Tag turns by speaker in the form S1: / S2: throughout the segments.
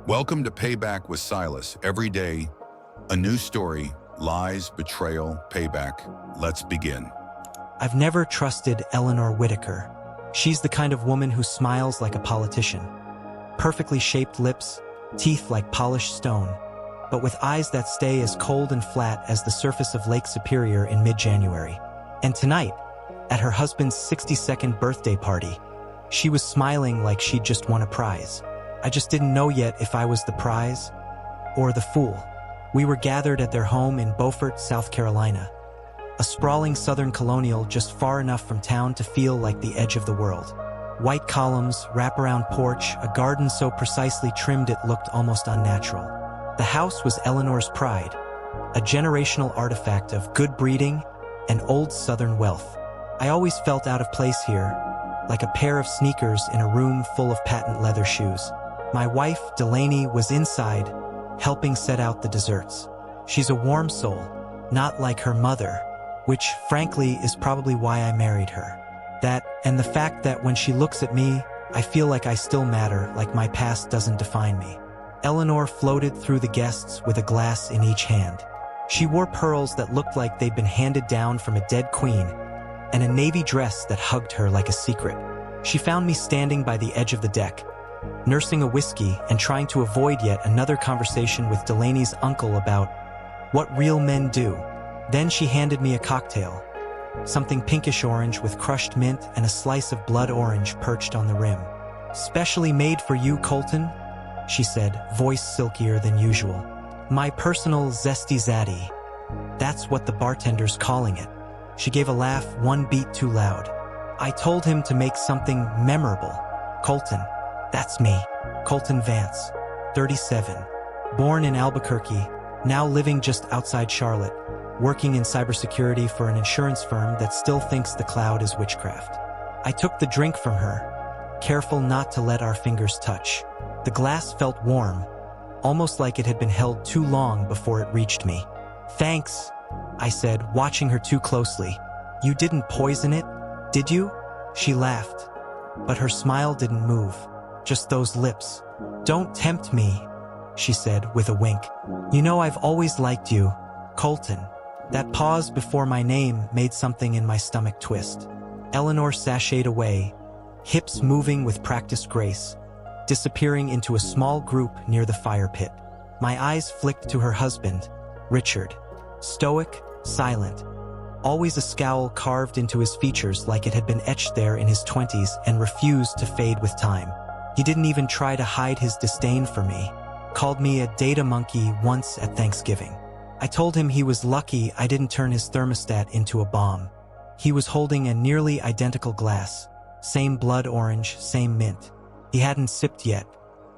S1: Welcome to Payback with Silas. Every day, a new story, lies, betrayal, payback. Let's begin.
S2: I've never trusted Eleanor Whitaker. She's the kind of woman who smiles like a politician. Perfectly shaped lips, teeth like polished stone, but with eyes that stay as cold and flat as the surface of Lake Superior in mid-January. And tonight, at her husband's 62nd birthday party, she was smiling like she'd just won a prize. I just didn't know yet if I was the prize or the fool. We were gathered at their home in Beaufort, South Carolina, a sprawling southern colonial just far enough from town to feel like the edge of the world. White columns, wraparound porch, a garden so precisely trimmed it looked almost unnatural. The house was Eleanor's pride, a generational artifact of good breeding and old southern wealth. I always felt out of place here, like a pair of sneakers in a room full of patent leather shoes. My wife, Delaney, was inside, helping set out the desserts. She's a warm soul, not like her mother, which, frankly, is probably why I married her. That, and the fact that when she looks at me, I feel like I still matter, like my past doesn't define me. Eleanor floated through the guests with a glass in each hand. She wore pearls that looked like they'd been handed down from a dead queen, and a navy dress that hugged her like a secret. She found me standing by the edge of the deck, nursing a whiskey and trying to avoid yet another conversation with Delaney's uncle about what real men do. Then she handed me a cocktail, something pinkish orange with crushed mint and a slice of blood orange perched on the rim. "Specially made for you, Colton," she said, voice silkier than usual. "My personal zesty zaddy. That's what the bartender's calling it." She gave a laugh one beat too loud. "I told him to make something memorable. Colton. That's me. Colton Vance, 37. Born in Albuquerque, now living just outside Charlotte, working in cybersecurity for an insurance firm that still thinks the cloud is witchcraft." I took the drink from her, careful not to let our fingers touch. The glass felt warm, almost like it had been held too long before it reached me. "Thanks," I said, watching her too closely. "You didn't poison it, did you?" She laughed, but her smile didn't move, just those lips. "Don't tempt me," she said with a wink. "You know I've always liked you, Colton." That pause before my name made something in my stomach twist. Eleanor sashayed away, hips moving with practiced grace, disappearing into a small group near the fire pit. My eyes flicked to her husband, Richard. Stoic, silent, always a scowl carved into his features like it had been etched there in his 20s and refused to fade with time. He didn't even try to hide his disdain for me, called me a data monkey once at Thanksgiving. I told him he was lucky I didn't turn his thermostat into a bomb. He was holding a nearly identical glass, same blood orange, same mint. He hadn't sipped yet.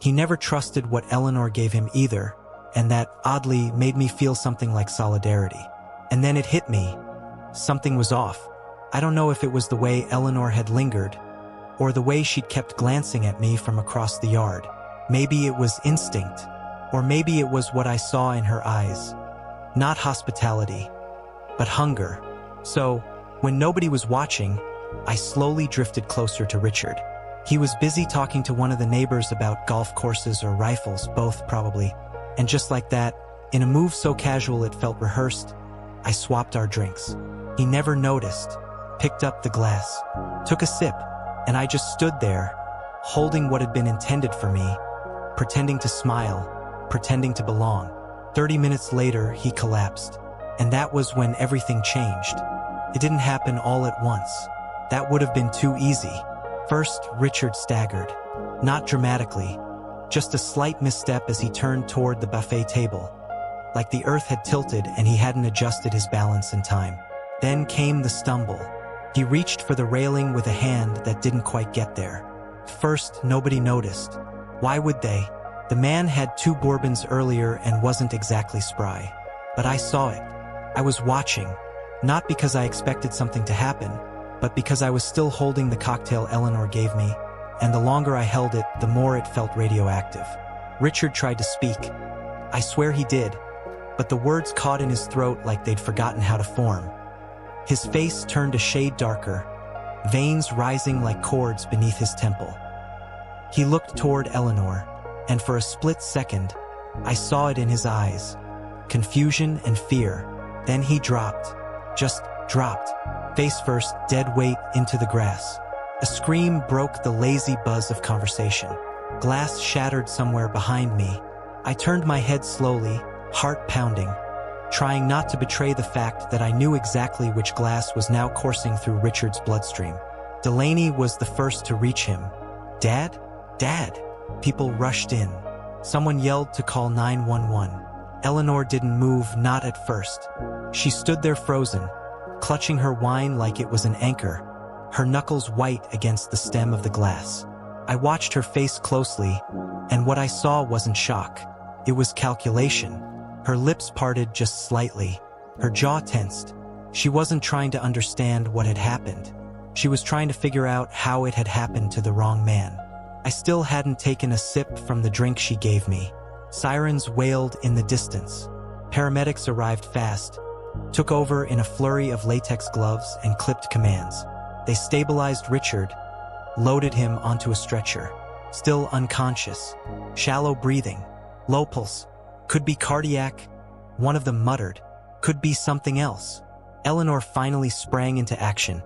S2: He never trusted what Eleanor gave him either, and that, oddly, made me feel something like solidarity. And then it hit me. Something was off. I don't know if it was the way Eleanor had lingered, or the way she'd kept glancing at me from across the yard. Maybe it was instinct, or maybe it was what I saw in her eyes. Not hospitality, but hunger. So, when nobody was watching, I slowly drifted closer to Richard. He was busy talking to one of the neighbors about golf courses or rifles, both probably. And just like that, in a move so casual it felt rehearsed, I swapped our drinks. He never noticed, picked up the glass, took a sip, and I just stood there, holding what had been intended for me, pretending to smile, pretending to belong. 30 minutes later, he collapsed, and that was when everything changed. It didn't happen all at once. That would have been too easy. First, Richard staggered, not dramatically, just a slight misstep as he turned toward the buffet table, like the earth had tilted and he hadn't adjusted his balance in time. Then came the stumble. He reached for the railing with a hand that didn't quite get there. First, nobody noticed. Why would they? The man had 2 bourbons earlier and wasn't exactly spry. But I saw it. I was watching, not because I expected something to happen, but because I was still holding the cocktail Eleanor gave me, and the longer I held it, the more it felt radioactive. Richard tried to speak. I swear he did, but the words caught in his throat like they'd forgotten how to form. His face turned a shade darker, veins rising like cords beneath his temple. He looked toward Eleanor, and for a split second, I saw it in his eyes. Confusion and fear. Then he dropped. Just dropped. Face first, dead weight, into the grass. A scream broke the lazy buzz of conversation. Glass shattered somewhere behind me. I turned my head slowly, heart pounding, trying not to betray the fact that I knew exactly which glass was now coursing through Richard's bloodstream. Delaney was the first to reach him. "Dad? Dad!" People rushed in. Someone yelled to call 911. Eleanor didn't move, not at first. She stood there frozen, clutching her wine like it was an anchor, her knuckles white against the stem of the glass. I watched her face closely, and what I saw wasn't shock. It was calculation. Her lips parted just slightly, her jaw tensed. She wasn't trying to understand what had happened. She was trying to figure out how it had happened to the wrong man. I still hadn't taken a sip from the drink she gave me. Sirens wailed in the distance. Paramedics arrived fast, took over in a flurry of latex gloves and clipped commands. They stabilized Richard, loaded him onto a stretcher. Still unconscious, shallow breathing, low pulse. Could be cardiac, one of them muttered. Could be something else. Eleanor finally sprang into action,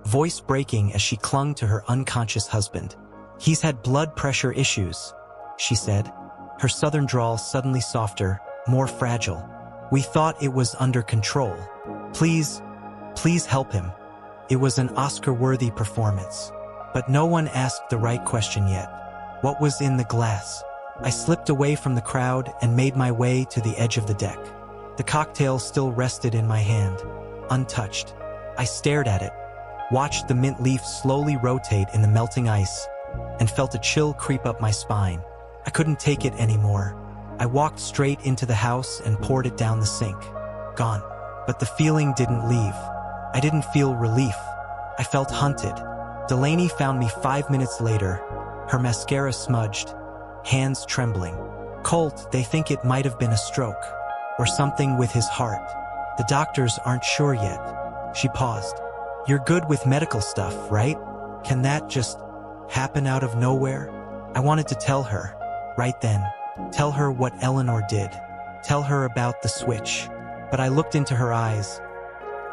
S2: voice breaking as she clung to her unconscious husband. "He's had blood pressure issues," she said, her southern drawl suddenly softer, more fragile. "We thought it was under control. Please help him." It was an Oscar-worthy performance. But no one asked the right question yet. What was in the glass? I slipped away from the crowd and made my way to the edge of the deck. The cocktail still rested in my hand, untouched. I stared at it, watched the mint leaf slowly rotate in the melting ice, and felt a chill creep up my spine. I couldn't take it anymore. I walked straight into the house and poured it down the sink. Gone. But the feeling didn't leave. I didn't feel relief. I felt hunted. Delaney found me 5 minutes later, her mascara smudged, hands trembling. "Colt, they think it might have been a stroke, or something with his heart. The doctors aren't sure yet." She paused. "You're good with medical stuff, right? Can that just happen out of nowhere?" I wanted to tell her, right then. Tell her what Eleanor did. Tell her about the switch. But I looked into her eyes.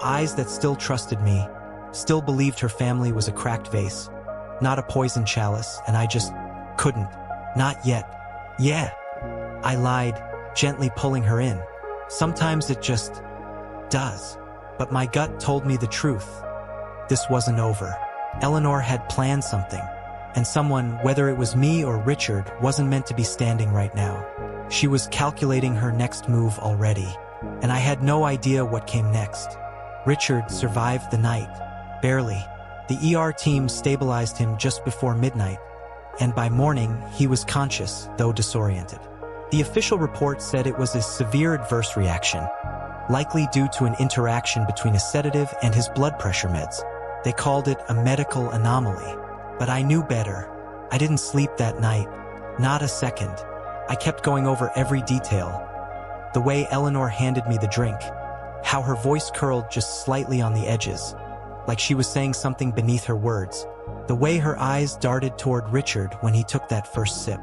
S2: Eyes that still trusted me, still believed her family was a cracked vase, not a poison chalice, and I just couldn't. "Not yet." "Yeah," I lied, gently pulling her in. "Sometimes it just does." But my gut told me the truth. This wasn't over. Eleanor had planned something, and someone, whether it was me or Richard, wasn't meant to be standing right now. She was calculating her next move already, and I had no idea what came next. Richard survived the night. Barely. The ER team stabilized him just before midnight, and by morning, he was conscious, though disoriented. The official report said it was a severe adverse reaction, likely due to an interaction between a sedative and his blood pressure meds. They called it a medical anomaly. But I knew better. I didn't sleep that night. Not a second. I kept going over every detail. The way Eleanor handed me the drink, how her voice curled just slightly on the edges, like she was saying something beneath her words, the way her eyes darted toward Richard when he took that first sip,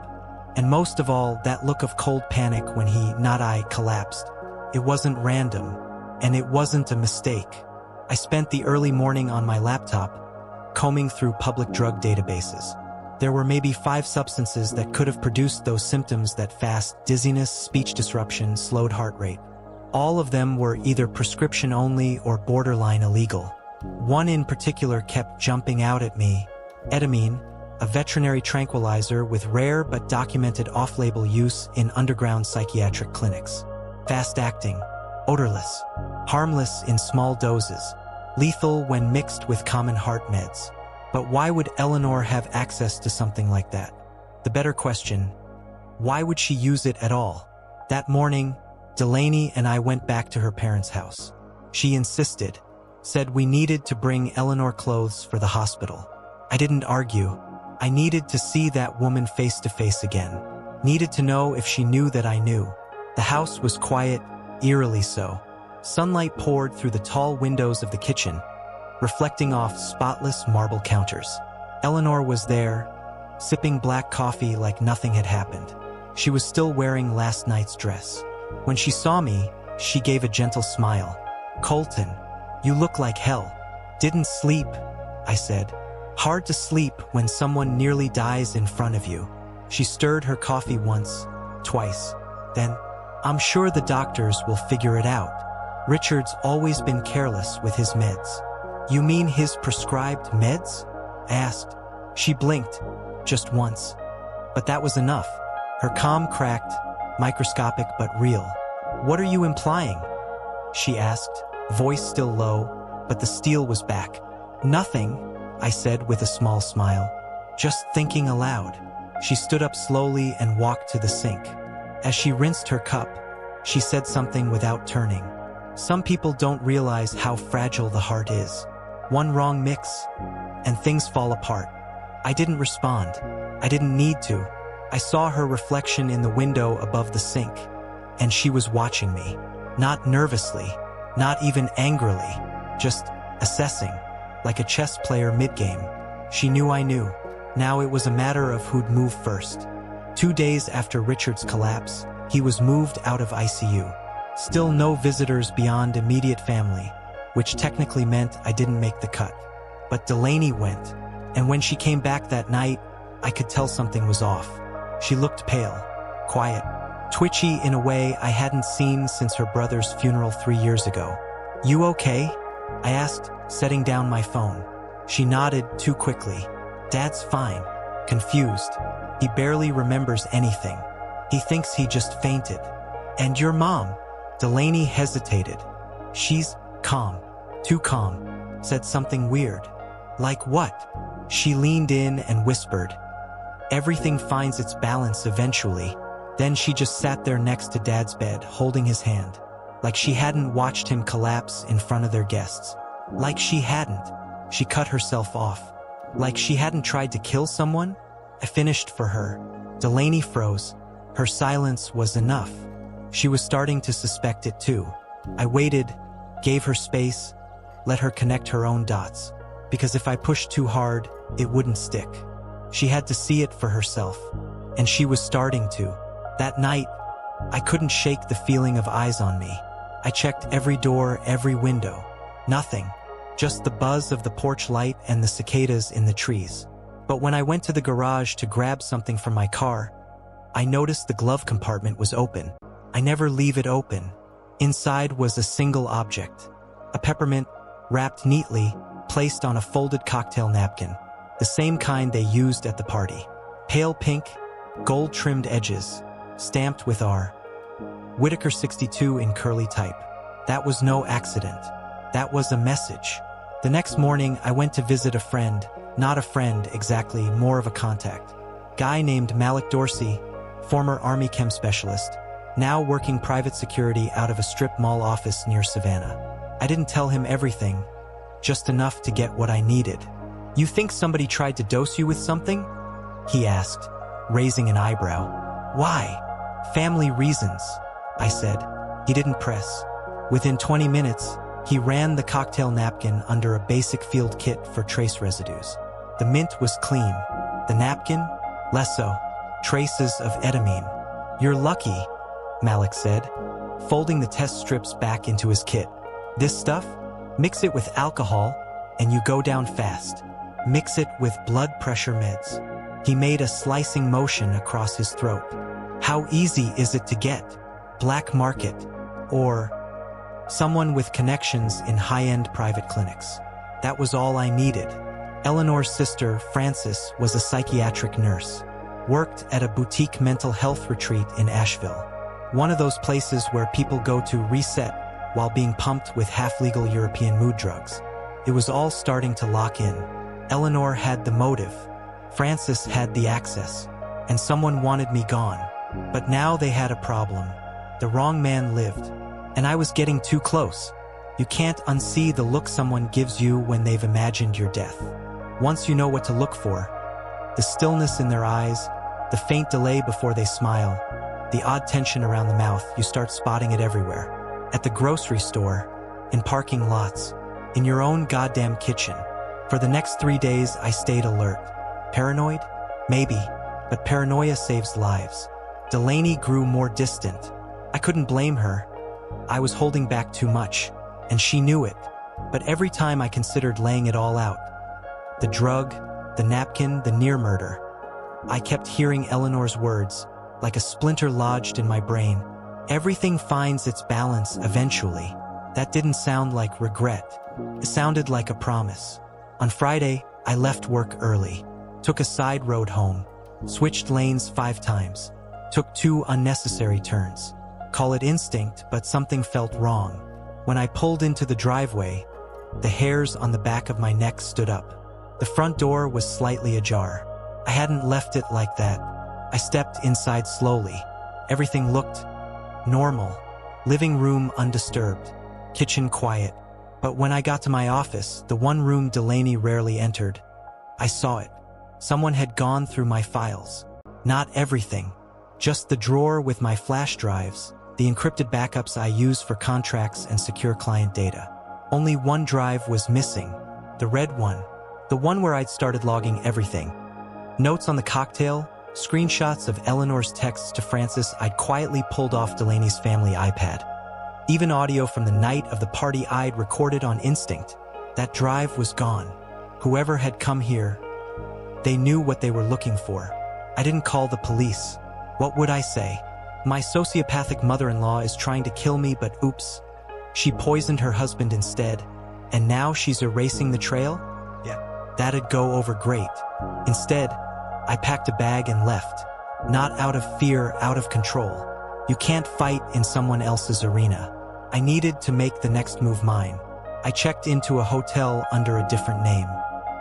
S2: and most of all, that look of cold panic when he, not I, collapsed. It wasn't random, and it wasn't a mistake. I spent the early morning on my laptop, combing through public drug databases. There were maybe 5 substances that could have produced those symptoms that fast: dizziness, speech disruption, slowed heart rate. All of them were either prescription only or borderline illegal. One in particular kept jumping out at me: etamine, a veterinary tranquilizer with rare but documented off-label use in underground psychiatric clinics. Fast-acting, odorless, harmless in small doses, lethal when mixed with common heart meds. But why would Eleanor have access to something like that? The better question, why would she use it at all? That morning, Delaney and I went back to her parents' house. She insisted, said we needed to bring Eleanor clothes for the hospital. I didn't argue. I needed to see that woman face to face again. Needed to know if she knew that I knew. The house was quiet, eerily so. Sunlight poured through the tall windows of the kitchen, reflecting off spotless marble counters. Eleanor was there, sipping black coffee like nothing had happened. She was still wearing last night's dress. When she saw me, she gave a gentle smile. "Colton, you look like hell." "Didn't sleep," I said. "Hard to sleep when someone nearly dies in front of you." She stirred her coffee once, twice. Then, "I'm sure the doctors will figure it out. Richard's always been careless with his meds." "You mean his prescribed meds?" I asked. She blinked, just once. But that was enough. Her calm cracked, microscopic but real. "What are you implying?" she asked, voice still low, but the steel was back. "Nothing," I said with a small smile. "Just thinking aloud." She stood up slowly and walked to the sink. As she rinsed her cup, she said something without turning. "Some people don't realize how fragile the heart is. One wrong mix, and things fall apart." I didn't respond. I didn't need to. I saw her reflection in the window above the sink, and she was watching me. Not nervously, not even angrily, just assessing, like a chess player mid-game. She knew I knew. Now it was a matter of who'd move first. 2 days after Richard's collapse, he was moved out of ICU. Still no visitors beyond immediate family, which technically meant I didn't make the cut. But Delaney went, and when she came back that night, I could tell something was off. She looked pale, quiet, twitchy in a way I hadn't seen since her brother's funeral 3 years ago. "You okay?" I asked, setting down my phone. She nodded too quickly. "Dad's fine." Confused. "He barely remembers anything. He thinks he just fainted." "And your mom?" Delaney hesitated. "She's calm. Too calm." Said something weird. "Like what?" She leaned in and whispered, "Everything finds its balance eventually." Then she just sat there next to Dad's bed, holding his hand, like she hadn't watched him collapse in front of their guests. Like she hadn't. She cut herself off. Like she hadn't tried to kill someone. I finished for her. Delaney froze. Her silence was enough. She was starting to suspect it too. I waited, gave her space, let her connect her own dots. Because if I pushed too hard, it wouldn't stick. She had to see it for herself. And she was starting to. That night, I couldn't shake the feeling of eyes on me. I checked every door, every window. Nothing. Just the buzz of the porch light and the cicadas in the trees. But when I went to the garage to grab something from my car, I noticed the glove compartment was open. I never leave it open. Inside was a single object. A peppermint, wrapped neatly, placed on a folded cocktail napkin. The same kind they used at the party. Pale pink, gold-trimmed edges, stamped with R. Whitaker 62 in curly type. That was no accident. That was a message. The next morning, I went to visit a friend. Not a friend, exactly, more of a contact. Guy named Malik Dorsey, former Army chem specialist, now working private security out of a strip mall office near Savannah. I didn't tell him everything, just enough to get what I needed. "You think somebody tried to dose you with something?" he asked, raising an eyebrow. "Why?" "Family reasons," I said. He didn't press. Within 20 minutes, he ran the cocktail napkin under a basic field kit for trace residues. The mint was clean. The napkin? Less so. Traces of etamine. "You're lucky," Malik said, folding the test strips back into his kit. "This stuff? Mix it with alcohol, and you go down fast. Mix it with blood pressure meds." He made a slicing motion across his throat. "How easy is it to get? Black market? Or someone with connections in high-end private clinics?" That was all I needed. Eleanor's sister, Frances, was a psychiatric nurse. Worked at a boutique mental health retreat in Asheville. One of those places where people go to reset while being pumped with half-legal European mood drugs. It was all starting to lock in. Eleanor had the motive. Frances had the access. And someone wanted me gone. But now they had a problem. The wrong man lived. And I was getting too close. You can't unsee the look someone gives you when they've imagined your death. Once you know what to look for, the stillness in their eyes, the faint delay before they smile, the odd tension around the mouth, you start spotting it everywhere. At the grocery store, in parking lots, in your own goddamn kitchen. For the next 3 days, I stayed alert. Paranoid? Maybe, but paranoia saves lives. Delaney grew more distant. I couldn't blame her. I was holding back too much, and she knew it. But every time I considered laying it all out, the drug, the napkin, the near murder, I kept hearing Eleanor's words, like a splinter lodged in my brain. Everything finds its balance eventually. That didn't sound like regret. It sounded like a promise. On Friday, I left work early, took a side road home, switched lanes 5 times, took 2 unnecessary turns. Call it instinct, but something felt wrong. When I pulled into the driveway, the hairs on the back of my neck stood up. The front door was slightly ajar. I hadn't left it like that. I stepped inside slowly. Everything looked normal. Living room undisturbed. Kitchen quiet. But when I got to my office, the one room Delaney rarely entered, I saw it. Someone had gone through my files. Not everything. Just the drawer with my flash drives, the encrypted backups I use for contracts and secure client data. Only one drive was missing. The red one. The one where I'd started logging everything. Notes on the cocktail, screenshots of Eleanor's texts to Francis I'd quietly pulled off Delaney's family iPad. Even audio from the night of the party I'd recorded on instinct. That drive was gone. Whoever had come here, they knew what they were looking for. I didn't call the police. What would I say? My sociopathic mother-in-law is trying to kill me, but oops. She poisoned her husband instead, and now she's erasing the trail? Yeah, that'd go over great. Instead, I packed a bag and left. Not out of fear, out of control. You can't fight in someone else's arena. I needed to make the next move mine. I checked into a hotel under a different name.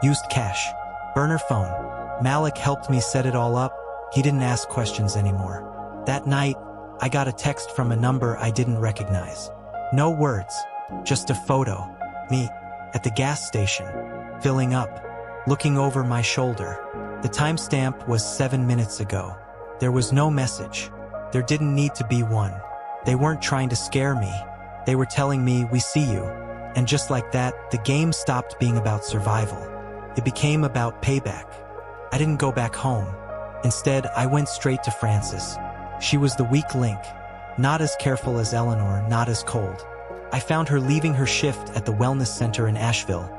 S2: Used cash. Burner phone. Malik helped me set it all up. He didn't ask questions anymore. That night, I got a text from a number I didn't recognize. No words, just a photo. Me, at the gas station, filling up, looking over my shoulder. The timestamp was 7 minutes ago. There was no message. There didn't need to be one. They weren't trying to scare me. They were telling me, we see you. And just like that, the game stopped being about survival. It became about payback. I didn't go back home. Instead, I went straight to Frances. She was the weak link. Not as careful as Eleanor, not as cold. I found her leaving her shift at the wellness center in Asheville,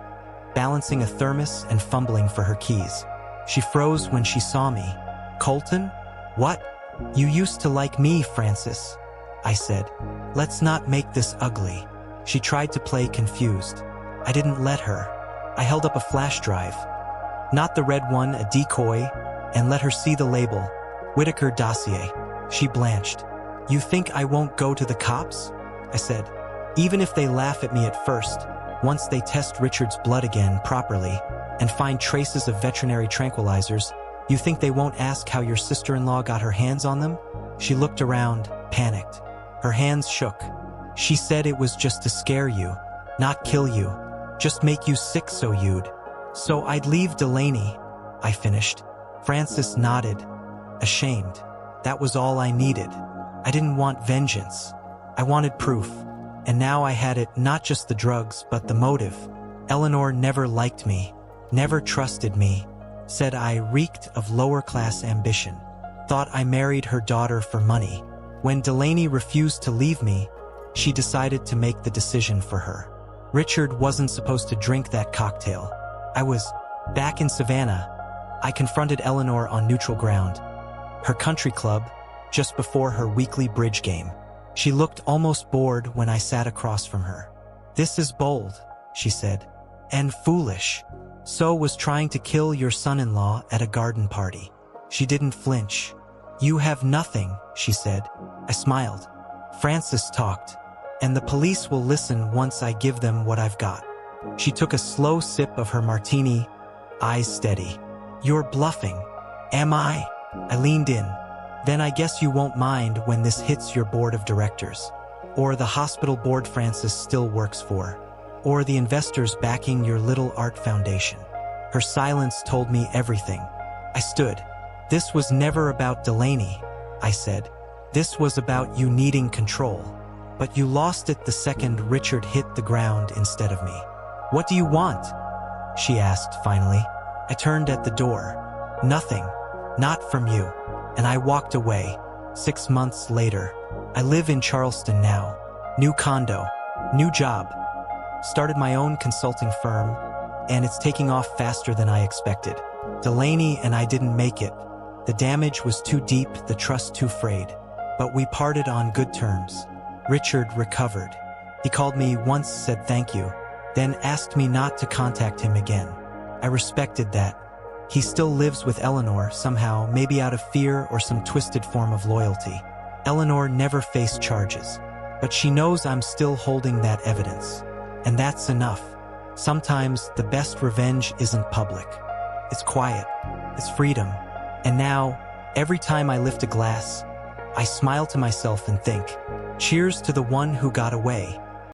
S2: balancing a thermos and fumbling for her keys. She froze when she saw me. Colton? What? You used to like me, Frances, I said. Let's not make this ugly. She tried to play confused. I didn't let her. I held up a flash drive. Not the red one, a decoy, and let her see the label, Whitaker dossier. She blanched. You think I won't go to the cops? I said. Even if they laugh at me at first, once they test Richard's blood again properly and find traces of veterinary tranquilizers, you think they won't ask how your sister-in-law got her hands on them? She looked around, panicked. Her hands shook. She said it was just to scare you, not kill you, just make you sick so I'd leave Delaney, I finished. Frances nodded, ashamed. That was all I needed. I didn't want vengeance. I wanted proof. And now I had it, not just the drugs, but the motive. Eleanor never liked me, never trusted me, said I reeked of lower-class ambition, thought I married her daughter for money. When Delaney refused to leave me, she decided to make the decision for her. Richard wasn't supposed to drink that cocktail. I was back in Savannah. I confronted Eleanor on neutral ground, her country club, just before her weekly bridge game. She looked almost bored when I sat across from her. This is bold, she said, and foolish. So was trying to kill your son-in-law at a garden party. She didn't flinch. You have nothing, she said. I smiled. Frances talked, and the police will listen once I give them what I've got. She took a slow sip of her martini, eyes steady. You're bluffing. Am I? I leaned in. Then I guess you won't mind when this hits your board of directors. Or the hospital board Frances still works for. Or the investors backing your little art foundation. Her silence told me everything. I stood. This was never about Delaney, I said. This was about you needing control. But you lost it the second Richard hit the ground instead of me. What do you want? She asked finally. I turned at the door. Nothing. Not from you. And I walked away. 6 months later, I live in Charleston now. New condo, new job. Started my own consulting firm, and it's taking off faster than I expected. Delaney and I didn't make it. The damage was too deep, the trust too frayed. But we parted on good terms. Richard recovered. He called me once, said thank you, then asked me not to contact him again. I respected that. He still lives with Eleanor somehow, maybe out of fear or some twisted form of loyalty. Eleanor never faced charges, but she knows I'm still holding that evidence. And that's enough. Sometimes the best revenge isn't public. It's quiet. It's freedom. And now, every time I lift a glass, I smile to myself and think, cheers to the one who got away.